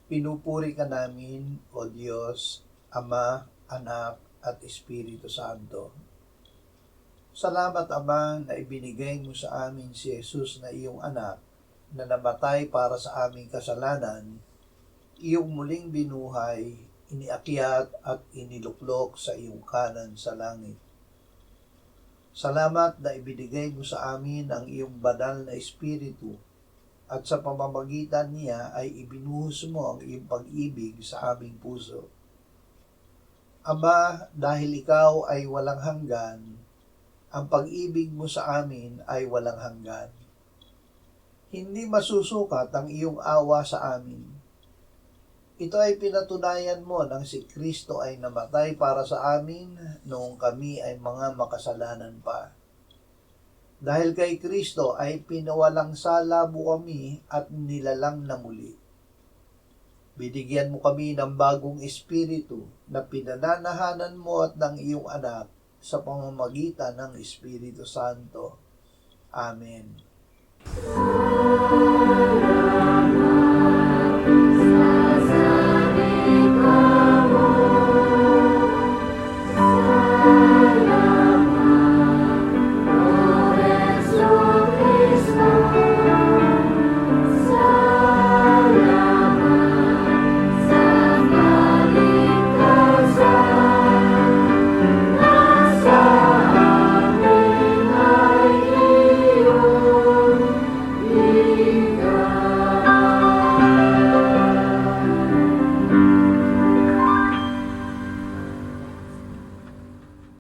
Pinupuri ka namin, O Diyos, Ama, Anak, at Espiritu Santo. Salamat, Ama, na ibinigay mo sa amin si Jesus na iyong anak, na namatay para sa aming kasalanan, iyong muling binuhay, iniakyat at iniluklok sa iyong kanan sa langit. Salamat na ibinigay mo sa amin ang iyong banal na Espiritu, at sa pamamagitan niya ay ibinuhos mo ang iyong pag-ibig sa aming puso. Ama, dahil ikaw ay walang hanggan, ang pag-ibig mo sa amin ay walang hanggan. Hindi masusukat ang iyong awa sa amin. Ito ay pinatunayan mo nang si Kristo ay namatay para sa amin noong kami ay mga makasalanan pa. Dahil kay Kristo ay pinawalang sala mo kami at nilalang na muli. Binigyan mo kami ng bagong espiritu na pinananahanan mo at ng iyong anak sa pamamagitan ng Espiritu Santo. Amen.